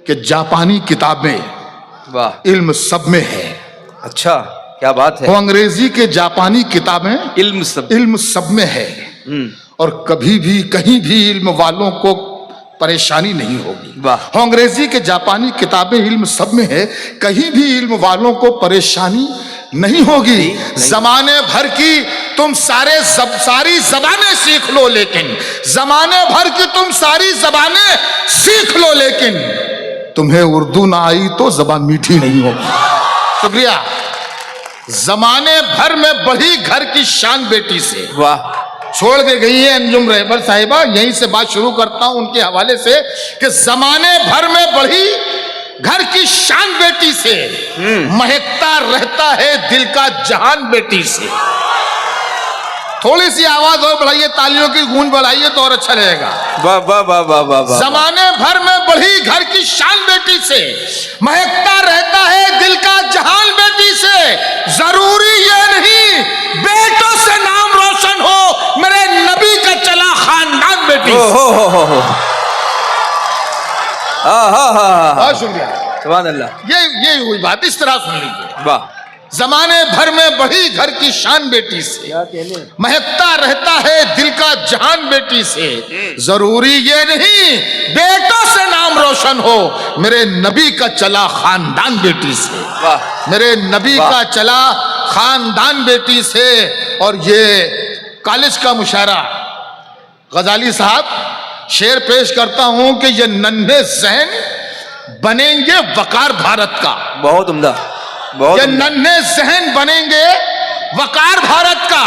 कि जापानी किताबें वाह, इल्म सब में है। अच्छा, क्या बात है। वो अंग्रेजी के जापानी किताबें इल्म सब में है और कभी भी कहीं भी इल्म वालों को परेशानी नहीं होगी। वाह। वो अंग्रेजी के जापानी किताबें इल्म सब में है, कहीं भी इल्म वालों को परेशानी नहीं होगी। जमाने भर की तुम सारी जबानें सीख लो, लेकिन जमाने भर की तुम सारी जबानें सीख लो, लेकिन तुम्हें उर्दू ना आई तो जबान मीठी नहीं होगी। शुक्रिया। जमाने भर में बढ़ी घर की शान बेटी से। वाह, छोड़ के गई है अंजुम रहबर साहिबा। यहीं से बात शुरू करता हूं उनके हवाले से कि जमाने भर में बढ़ी घर की शान बेटी से, महकता रहता है दिल का जहान बेटी से। थोड़ी सी आवाज और बढ़ाइए, तालियों की गूंज बढ़ाइए तो और अच्छा रहेगा। वाह वाह वाह वाह वाह वाह। जमाने भर में बढ़ी घर की शान बेटी से, महकता रहता है दिल का जहान बेटी से। जरूरी ये नहीं बेटों से नाम रोशन हो, मेरे नबी का चला खानदान बेटी से। हो बहुत शुक्रिया। सुभान अल्लाह। ये हुई बात, इस तरह सुन लीजिए। वाह, जमाने भर में बढ़ी घर की शान बेटी से, महकता रहता है दिल का जहान बेटी से। जरूरी ये नहीं बेटों से नाम रोशन हो, मेरे नबी का चला खानदान बेटी से। वाह, मेरे नबी का चला खानदान बेटी से। और ये कॉलेज का मुशायरा गजाली साहब शेर पेश करता हूं कि ये नन्हे जहन बनेंगे वकार भारत का। बहुत उम्दा, बहुत ये उम्दा। नन्हे जहन बनेंगे वकार भारत का।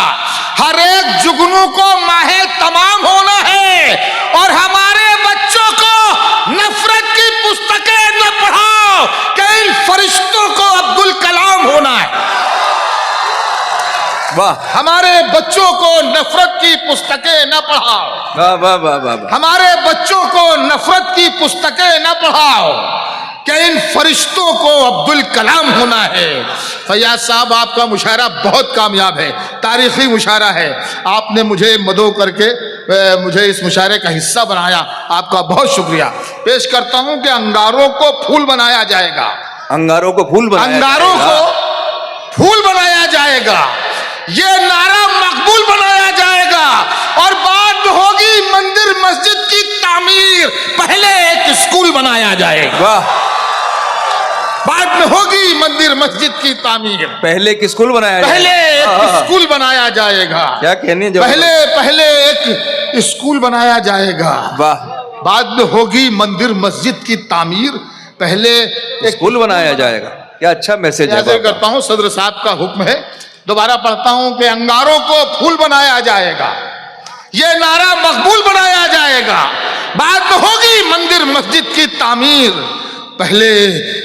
हर एक जुगनू को माहे तमाम होना है और हमारे बच्चों को नफरत की पुस्तकें न पढ़ाओ कि इन फरिश्तों को अब्दुल कलाम होना है। वाह, हमारे बच्चों को नफरत की पुस्तकें न पढ़ाओ। वाह वाह वाह वाह वाह। हमारे बच्चों को नफरत की पुस्तकें न पढ़ाओ कि इन फरिश्तों को अब्दुल कलाम होना है। फैयाज साहब, आपका मुशायरा बहुत कामयाब है, तारीखी मुशायरा है। आपने मुझे मदो करके मुझे इस मुशायरे का हिस्सा बनाया, आपका बहुत शुक्रिया। पेश करता हूं कि अंगारों को फूल बनाया जाएगा। अंगारों को फूल बनाया अंगारों जाएगा। को फूल बनाया जाएगा, ये नारा मकबूल बनाया जाएगा और बाद में होगी मंदिर मस्जिद की तामीर, पहले एक स्कूल बनाया जाएगा। वाह, बाद में होगी मंदिर मस्जिद की तामीर, पहले एक स्कूल बनाया पहले जाएगा। एक स्कूल बनाया जाएगा। क्या कहनी है, पहले एक स्कूल बनाया जाएगा, वाह, बाद में होगी मंदिर मस्जिद की तामीर, पहले एक स्कूल बनाया जाएगा। क्या अच्छा मैसेज है। ऐसे करता हूं, सदर साहब का हुक्म है, दोबारा पढ़ता हूं कि अंगारों को फूल बनाया जाएगा, ये नारा मकबूल बनाया जाएगा, बाद में होगी मंदिर मस्जिद की तामीर, पहले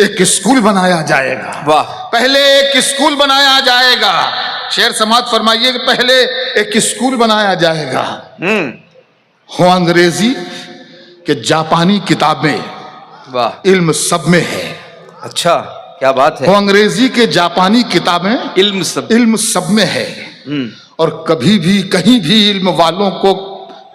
एक स्कूल बनाया जाएगा। वाह, पहले एक स्कूल बनाया जाएगा। शेर समाज फरमाइए कि पहले एक स्कूल बनाया जाएगा। हो अंग्रेजी के जापानी किताबें वाह, इल्म सब में है। अच्छा, क्या बात है। वो अंग्रेजी के जापानी किताबें इल्म सब में है और कभी भी कहीं भी इल्म वालों को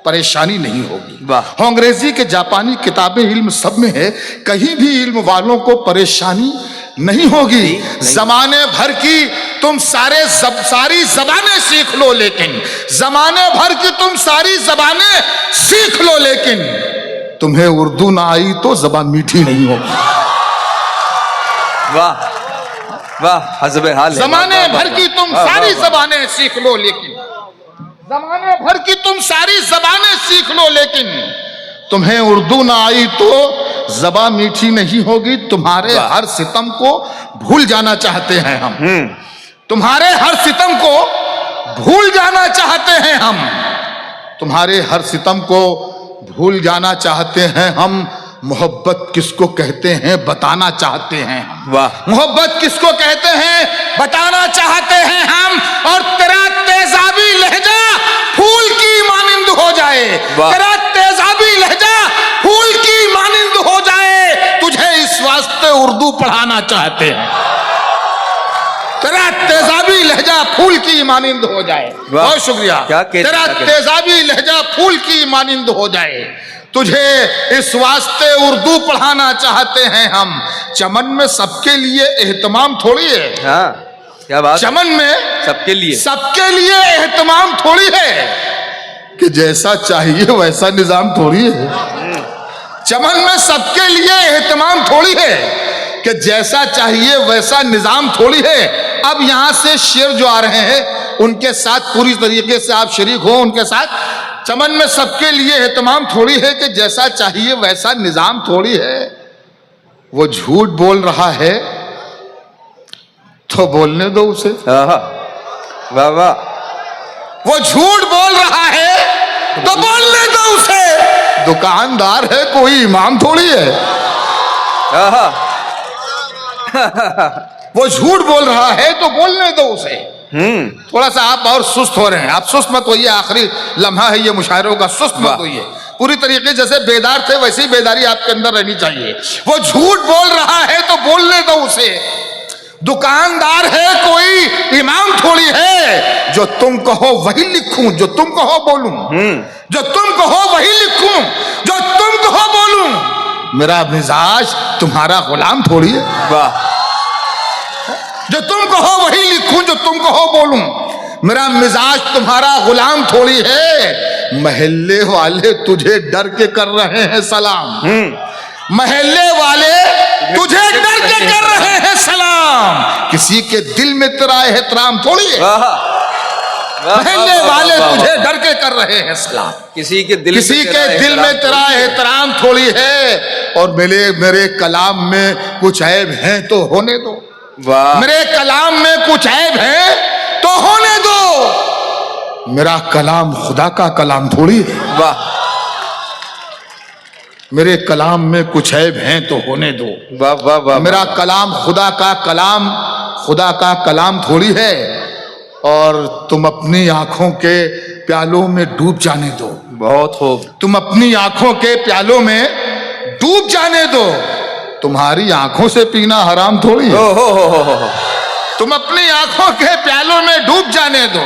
परेशानी नहीं होगी। वाह। वो अंग्रेजी के जापानी किताबें इल्म सब में है, कहीं भी इल्म वालों को परेशानी नहीं होगी। जमाने भर की तुम सारी जबानें सीख लो, लेकिन जमाने भर की तुम सारी जबानें सीख लो, लेकिन तुम्हें उर्दू ना आई तो जबान मीठी नहीं होगी। वाह वाह, हज़ब हाल है। जमाने भर की तुम सारी जबानें सीख लो, लेकिन जमाने भर की तुम सारी जबानें सीख लो, लेकिन तुम्हें उर्दू ना आई तो जबान मीठी नहीं होगी। तुम्हारे हर सितम को भूल जाना चाहते हैं हम, तुम्हारे हर सितम को भूल जाना चाहते हैं हम, तुम्हारे हर सितम को भूल जाना चाहते हैं हम। मोहब्बत किसको कहते हैं बताना चाहते हैं हम। वाह, मोहब्बत किसको कहते हैं बताना चाहते हैं हम। और तेरा तेजाबी लहजा फूल की मानिंद हो जाए, तेरा तेजाबी लहजा फूल की मानिंद हो जाए, तुझे इस वास्ते उर्दू पढ़ाना चाहते हैं। तेरा तेजाबी लहजा फूल की मानिंद हो जाए। बहुत शुक्रिया। तेरा तेजाबी लहजा फूल की मानिंद हो जाए, तुझे इस वास्ते उर्दू पढ़ाना चाहते हैं हम। चमन में सबके लिए एहतमाम थोड़ी है। हाँ, क्या बात। चमन में सबके लिए एहतमाम थोड़ी है कि जैसा चाहिए वैसा निजाम थोड़ी है। चमन में सबके लिए एहतमाम थोड़ी है कि जैसा चाहिए वैसा निजाम थोड़ी है। अब यहां से शेर जो आ रहे हैं उनके साथ पूरी तरीके से आप शरीक हो उनके साथ। चमन में सबके लिए एहतमाम थोड़ी है कि जैसा चाहिए वैसा निजाम थोड़ी है। वो झूठ बोल रहा है तो बोलने दो उसे। वाह वाह। वो झूठ बोल रहा है तो बोलने दो उसे। दुकानदार है कोई इमाम थोड़ी है। वो झूठ बोल रहा है तो बोलने दो उसे। थोड़ा सा आप और सुस्त हो रहे हैं, आप सुस्त मत होइए। आखिरी लम्हा है ये मुशायरों का, सुस्त मत होइए। पूरी तरीके जैसे बेदार थे वैसी बेदारी आपके अंदर रहनी चाहिए। वो झूठ बोल रहा है तो बोलने दो उसे। दुकानदार है कोई इमाम थोड़ी है। जो तुम कहो वही लिखूं, जो तुम कहो बोलूं, जो तुम कहो वही लिखूं, जो तुम कहो बोलूं। मेरा मिजाज तुम्हारा गुलाम थोड़ी है। वाह। जो तुम कहो वही लिखूं, जो तुम कहो बोलूं। मेरा मिजाज तुम्हारा गुलाम थोड़ी है। महल्ले वाले तुझे डर के कर रहे हैं सलाम। महल्ले वाले तुझे डर के कर रहे हैं सलाम। किसी के दिल में तेरा एहतराम थोड़ी है। महल्ले वाले तुझे डर के कर रहे हैं सलाम। किसी के दिल में तेरा एहतराम थोड़ी है। और मेरे कलाम में कुछ ऐब है तो होने दो। वाह। मेरे कलाम में कुछ ऐब है तो होने दो। मेरा कलाम खुदा का कलाम थोड़ी है। वाह। मेरे कलाम में कुछ ऐब हैं तो होने दो। वाह वाह वाह। मेरा कलाम खुदा का कलाम थोड़ी है। और तुम अपनी आंखों के प्यालों में डूब जाने दो। बहुत खूब। तुम अपनी आंखों के प्यालों में डूब जाने दो। तुम्हारी आंखों से पीना हराम थोड़ी है। हो। तुम अपनी आंखों के प्यालों में डूब जाने दो।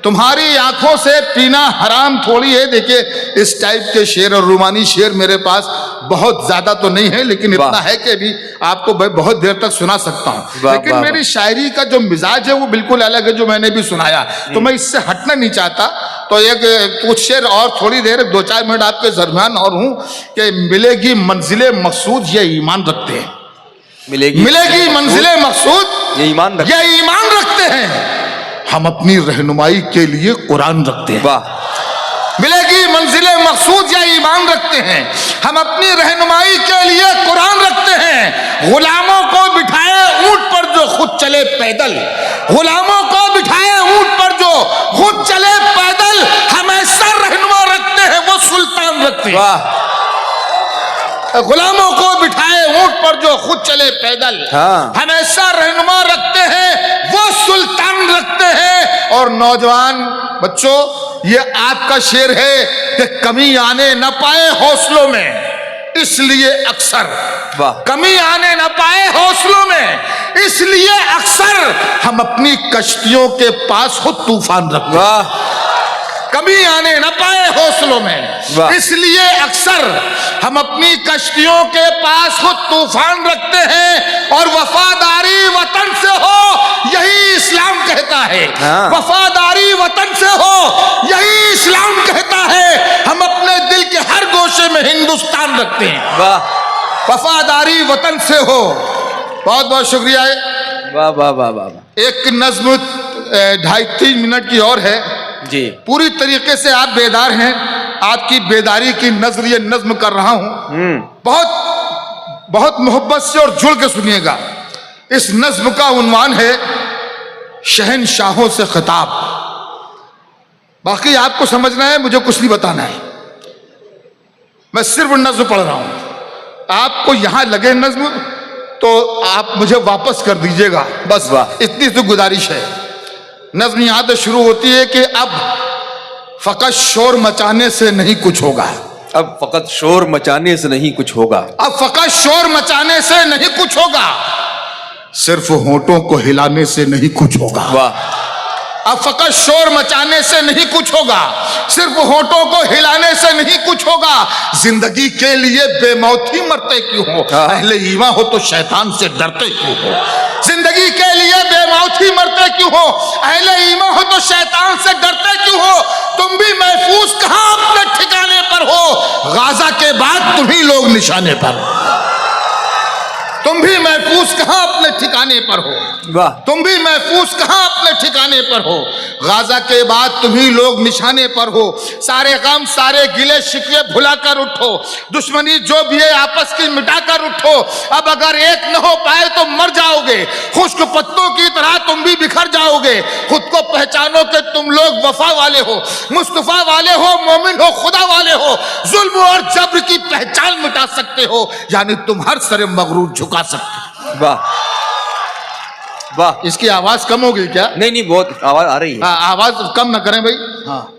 तुम्हारी आंखों से पीना हराम थोड़ी है। देखिए इस टाइप के शेर और रूमानी शेर मेरे पास बहुत ज्यादा तो नहीं है, लेकिन इतना है कि अभी आपको बहुत देर तक सुना सकता हूँ। लेकिन मेरी शायरी का जो मिजाज है वो बिल्कुल अलग है जो मैंने भी सुनाया। तो मैं इससे हटना नहीं चाहता। तो एक कुछ शेर और थोड़ी देर 2-4 मिनट आपके दरमियान और हूँ कि मिलेगी मंजिले मकसूद ये ईमान रखते हैं। मिलेगी मंजिले मकसूद ये ईमान रखते हैं। हम अपनी रहनुमाई के लिए कुरान रखते हैं। वाह। मिलेगी मंजिले मकसूद या ईमान रखते हैं। हम अपनी रहनुमाई के लिए कुरान रखते हैं। गुलामों को बिठाए ऊंट पर जो खुद चले पैदल। गुलामों को बिठाए ऊंट पर जो खुद चले पैदल। हम ऐसा रहनुमा रखते हैं वो सुल्तान रखते हैं। वाह। गुलामों को बिठाए ऊंट पर जो खुद चले पैदल। हाँ। हम ऐसा रहनुमा रखते हैं वो सुल्तान रखते हैं। और नौजवान बच्चों ये आपका शेर है कि कमी आने न पाए हौसलों में इसलिए अक्सर। वाह। कमी आने न पाए हौसलों में इसलिए अक्सर हम अपनी कश्तियों के पास हो तूफान रखते हैं। वाह। कमी आने न पाए हौसलों में इसलिए अक्सर हम अपनी कश्तियों के पास खुद तूफान रखते हैं। और वफादारी वतन से हो यही इस्लाम कहता है। हाँ। वफादारी वतन से हो यही इस्लाम कहता है। हम अपने दिल के हर गोशे में हिंदुस्तान रखते हैं। वाह। वफादारी वतन से हो। बहुत बहुत शुक्रिया। वाह वाह वाह वाह। एक नज्म 2.5-3 मिनट की और है जी। पूरी तरीके से आप बेदार हैं। आपकी बेदारी की नजर ये नज्म कर रहा हूं। बहुत बहुत मोहब्बत से और जुड़ के सुनिएगा। इस नज्म का उन्वान है शहनशाहों से खिताब। बाकी आपको समझना है, मुझे कुछ नहीं बताना है। मैं सिर्फ नज्म पढ़ रहा हूं। आपको यहां लगे नज्म तो आप मुझे वापस कर दीजिएगा बस। इतनी तो गुजारिश है। नज्म यहां से शुरू होती है कि अब फकत शोर मचाने से नहीं कुछ होगा। अब फकत शोर मचाने से नहीं कुछ होगा। अब फकत शोर मचाने से नहीं कुछ होगा। सिर्फ होंठों को हिलाने से नहीं कुछ होगा। वाह। अब फकत शोर मचाने से नहीं कुछ होगा, सिर्फ होठों को हिलाने से नहीं कुछ होगा। जिंदगी के लिए बेमौत ही मरते क्यों हो, अहले ईमान हो तो शैतान से डरते क्यों हो। जिंदगी के लिए बेमौत ही मरते क्यों हो, अहले ईमान हो तो शैतान से डरते क्यों हो। तुम भी महफूज कहां अपने ठिकाने पर हो, गाजा के बाद तुम ही लोग निशाने पर। तुम भी महफूज कहां अपने ठिकाने पर हो, वाह, तुम भी महफूज कहां अपने ठिकाने पर हो। गाजा के बाद तुम ही लोग निशाने पर हो। सारे गम सारे गिले शिकवे भुलाकर उठो, दुश्मनी जो भी है आपस की मिटाकर उठो। अब अगर एक न हो पाए तो मर जाओगे, खुश्क पत्तों की तरह तुम भी बिखर जाओगे। खुद को पहचानो कि तुम लोग वफा वाले हो, मुस्तफा वाले हो, मोमिन हो, खुदा वाले हो। जुल्म और जब्र की पहचान मिटा सकते हो, यानी तुम हर सरे मगरूर झुका सकते हो। वाह वाह। इसकी आवाज कम होगी क्या? नहीं नहीं, बहुत आवाज आ रही है। आवाज कम ना करें भाई। हाँ,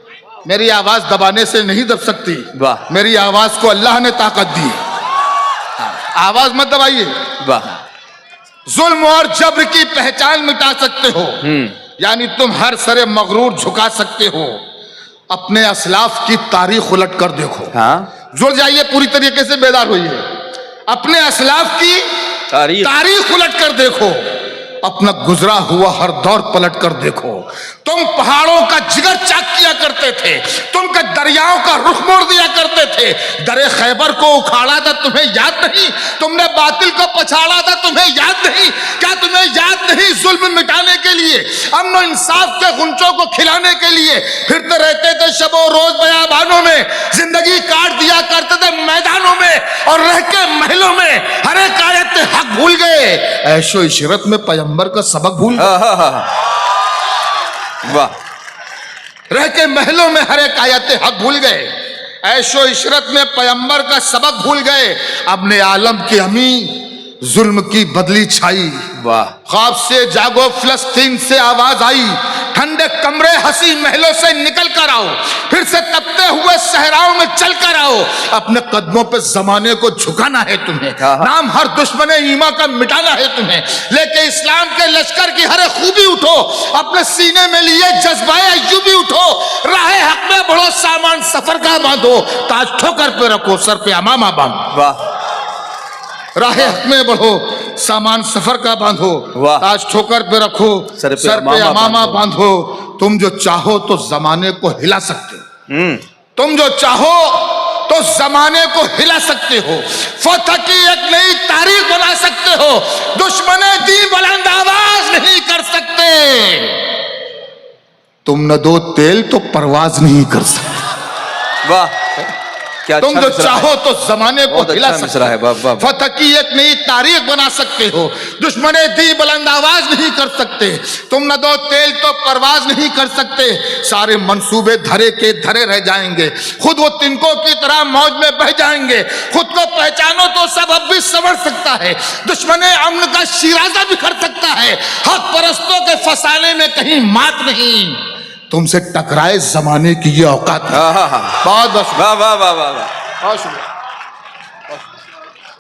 मेरी आवाज दबाने से नहीं दब सकती। वाह, मेरी आवाज को अल्लाह ने ताकत दी। आवाज मत दबाइए। वाह। जुल्म और जब्र की पहचान मिटा सकते हो, यानी तुम हर सरे मगरूर झुका सकते हो। अपने असलाफ की तारीख उलट कर देखो। हाँ, जुड़ जाइए, पूरी तरीके से बेदार होइए। अपने असलाफ की तारीख उलट कर देखो, अपना गुजरा हुआ हर दौर पलट कर देखो। तुम पहाड़ों का जिगर चाक किया करते थे, तुम के दरियाओं का रुख मोड़ दिया करते थे। दरे खैबर को उखाड़ा था, तुम्हें याद नहीं? तुमने बातिल को पछाड़ा था, तुम्हें याद नहीं? क्या तुम्हें याद नहीं? जुल्म मिटाने के लिए, अमन इंसाफ के गुंचों को खिलाने के लिए फिरते रहते थे शबो रोज बयाबानों में। जिंदगी काट दिया करते थे मैदानों में, और रह के महलों में हर एक आयत हक भूल गए। ऐशो इशरत में पैगंबर का सबक भूल गए। वाह। रह के महलों में हर एक आयत हक भूल गए, ऐशो इशरत में पैगंबर का सबक भूल गए। अपने आलम की अमी जुल्म की बदली छाई। वाह। ख्वाब से जागो फिलिस्तीन से आवाज आई, ठंडे कमरे हंसी महलों से निकल कर आओ, फिर से तपते हुए सहराओं में चल कर आओ। अपने कदमों पे जमाने को झुकाना है तुम्हें, नाम हर दुश्मन ईमा का मिटाना है तुम्हें। लेके इस्लाम के लश्कर की हर खूबी उठो, अपने सीने में लिए जज्बाए अय्यूबी उठो। राहे हक में बढ़ो, सामान सफर का बांधो, ताज ठोकर पे रखो, सर पे अमामा बांधो। वाह। राहे हक में बढ़ो, सामान सफर का बांधो, ताज ठोकर पे रखो, सर पे अमामा बांधो। तुम जो चाहो तो जमाने को हिला सकते हो, तुम जो चाहो तो जमाने को हिला सकते हो। फतह की एक नई तारीख बना सकते हो, दुश्मने दी बुलंद आवाज नहीं कर सकते। तुम न दो तेल तो परवाज नहीं कर सकते। वाह, क्या तुम जो चाहो तो जमाने को हिला सकते हो, फतह की एक नई तारीख बना सकते हो, दुश्मने दी बुलंद आवाज नहीं कर सकते। तुम न दो तेल तो परवाज नहीं कर सकते। सारे मंसूबे धरे के धरे रह जाएंगे, खुद वो तिनकों की तरह मौज में बह जाएंगे। खुद को पहचानो तो सब अब भी संवर सकता है, दुश्मने अमन का शिराजा बिखर सकता है। हक परस्तों के फसाने में कहीं मात नहीं, तुमसे टकराए जमाने की ये औकात है। बहुत बस। वाह वाह वाह वाह। बहुत शुक्रिया।